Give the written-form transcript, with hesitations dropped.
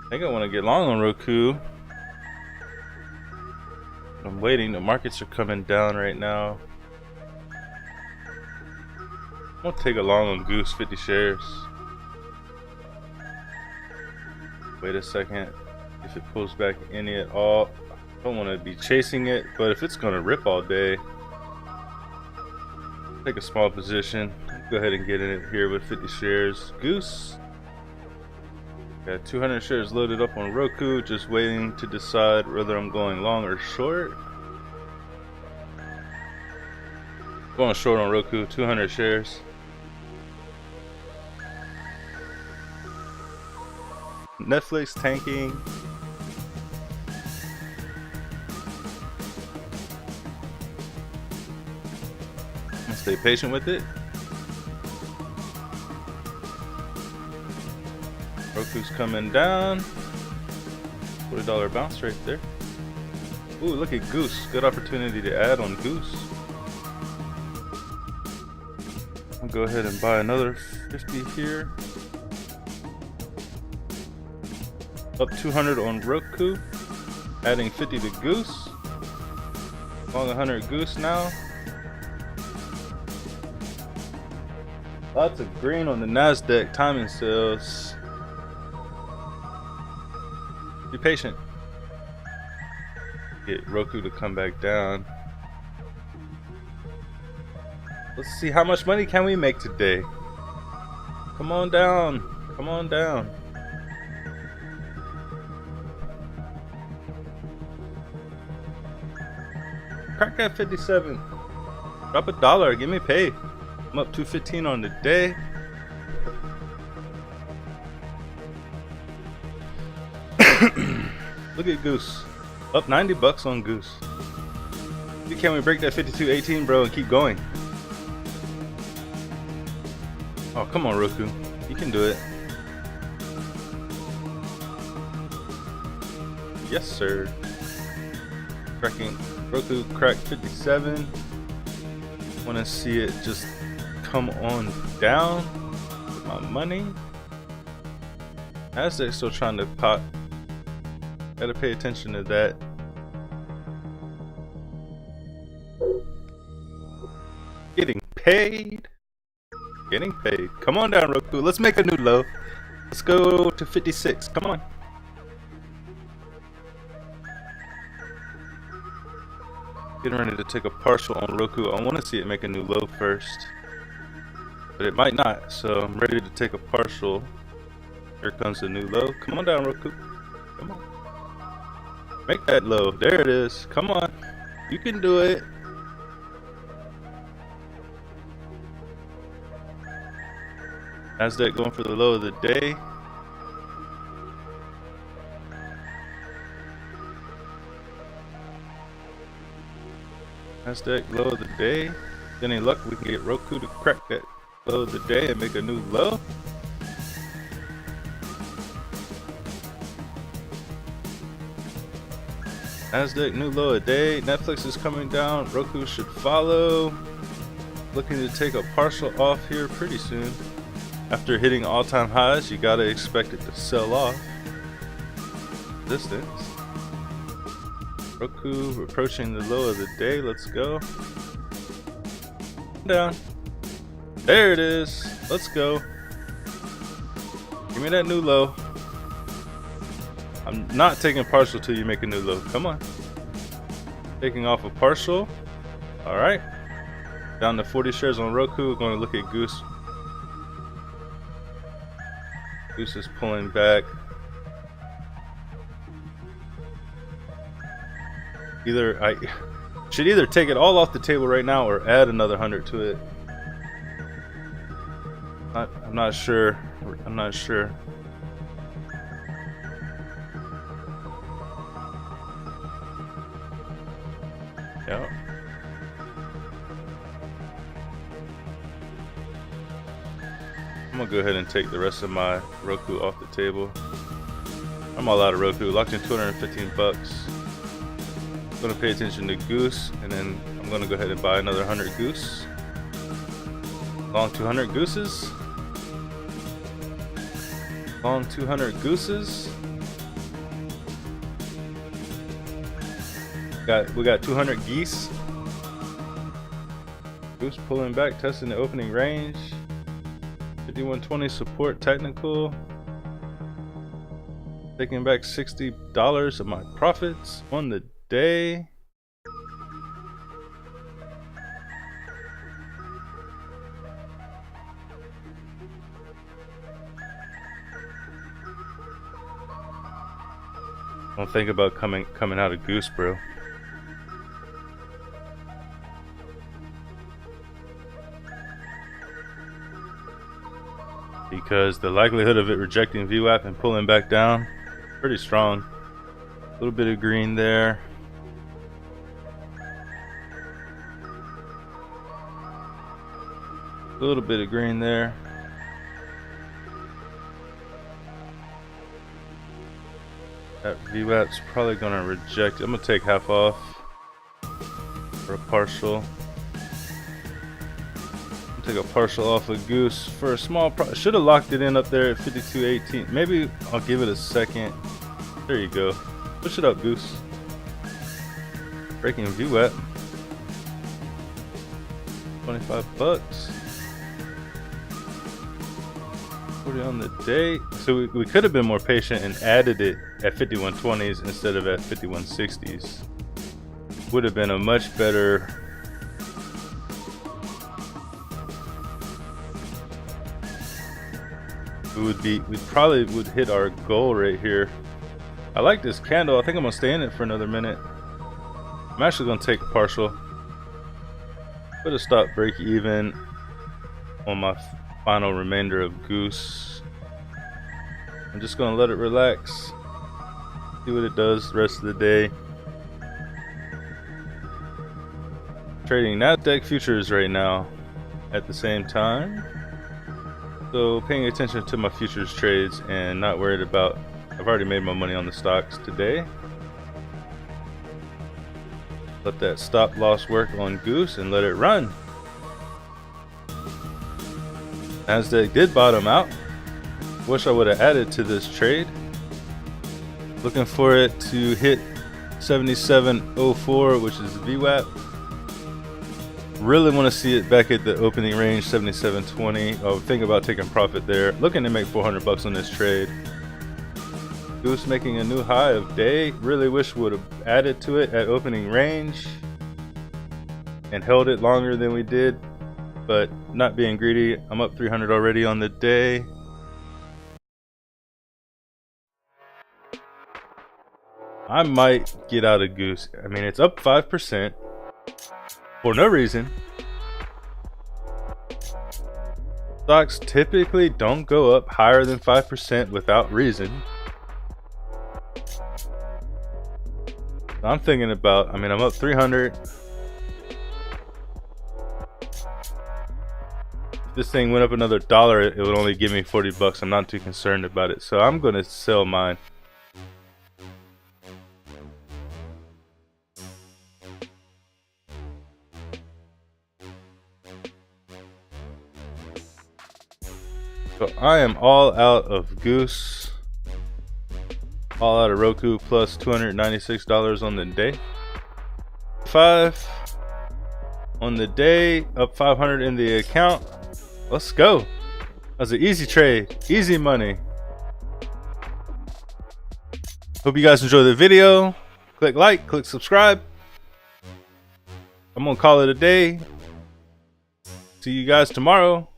I think I want to get long on Roku. I'm waiting. The markets are coming down right now. I'm gonna take a long on Goose, 50 shares. Wait a second. If it pulls back any at all, I don't want to be chasing it, but if it's gonna rip all day, take a small position. Go ahead and get in it here with 50 shares. Goose. Got 200 shares loaded up on Roku, just waiting to decide whether I'm going long or short. Going short on Roku, 200 shares. Netflix tanking. I'm gonna stay patient with it. Roku's coming down. $40 bounce right there. Ooh, look at Goose. Good opportunity to add on Goose. I'll go ahead and buy another 50 here. Up 200 on Roku. Adding 50 to Goose. Long 100 Goose now. Lots of green on the NASDAQ timing sales. Be patient. Get Roku to come back down. Let's see how much money can we make today. Come on down. Come on down. Crack that 57. Drop $1. Give me pay. I'm up 215 on the day. Look at Goose. Up 90 bucks on Goose. Can we break that 52.18, bro, and keep going? Oh, come on, Roku. You can do it. Yes, sir. Cracking. Roku cracked 57. Want to see it just come on down with my money. NASDAQ's still trying to pop. Gotta pay attention to that. Getting paid. Getting paid. Come on down, Roku. Let's make a new low. Let's go to 56. Come on. Getting ready to take a partial on Roku. I want to see it make a new low first, but it might not. So I'm ready to take a partial. Here comes the new low. Come on down, Roku. Come on. Make that low. There it is. Come on. You can do it. NASDAQ going for the low of the day. NASDAQ low of the day. With any luck, we can get Roku to crack that low of the day and make a new low. NASDAQ new low a day. Netflix is coming down. Roku should follow. Looking to take a partial off here pretty soon. After hitting all-time highs, you gotta expect it to sell off. Distance. Roku approaching the low of the day. Let's go. Down. There it is. Let's go. Give me that new low. I'm not taking partial till you make a new low. Come on. Taking off a partial. Alright. Down to 40 shares on Roku. We're going to look at Goose. Goose is pulling back. I should either take it all off the table right now or add another 100 to it. I'm not sure. I'm not sure. Yeah. I'm gonna go ahead and take the rest of my Roku off the table. I'm all out of Roku. Locked in 215 bucks. I'm gonna pay attention to Goose, and then I'm gonna go ahead and buy another 100 Goose. Long 200 Gooses. Long 200 Gooses. We got 200 geese. Goose pulling back, testing the opening range. 5120 support technical. Taking back $60 of my profits on the day. Don't think about coming out of Goose, bro. Because the likelihood of it rejecting VWAP and pulling back down, pretty strong. A little bit of green there. A little bit of green there. That VWAP's probably gonna reject it. I'm gonna take half off for a partial. Take a partial off of Goose for a small should have locked it in up there at 52.18. Maybe I'll give it a second. There you go. Push it up, Goose. Breaking VWAP. 25 bucks. 40 on the day. So we could have been more patient and added it at 5120s instead of at 5160s. Would have been a much better we probably would hit our goal right here. I like this candle. I think I'm gonna stay in it for another minute. I'm actually gonna take a partial. Put a stop break even on my final remainder of Goose. I'm just gonna let it relax. See what it does the rest of the day. Trading Nasdaq futures right now at the same time. So paying attention to my futures trades and not worried about, I've already made my money on the stocks today. Let that stop loss work on Goose and let it run. Nasdaq did bottom out. Wish I would have added to this trade. Looking for it to hit 77.04, which is VWAP. Really want to see it back at the opening range, 77.20. I'll think about taking profit there. Looking to make 400 bucks on this trade. Goose making a new high of day. Really wish would have added to it at opening range and held it longer than we did, but not being greedy. I'm up 300 already on the day. I might get out of Goose. I mean, it's up 5%. For no reason. Stocks typically don't go up higher than 5% without reason. I'm thinking about, I mean, I'm up 300. If this thing went up another dollar, it would only give me 40 bucks. I'm not too concerned about it. So I'm going to sell mine. So I am all out of Goose, all out of Roku, plus $296 on the day. 5 on the day, up 500 in the account. Let's go. That was an easy trade, easy money. Hope you guys enjoyed the video. Click like, click subscribe. I'm gonna call it a day. See you guys tomorrow.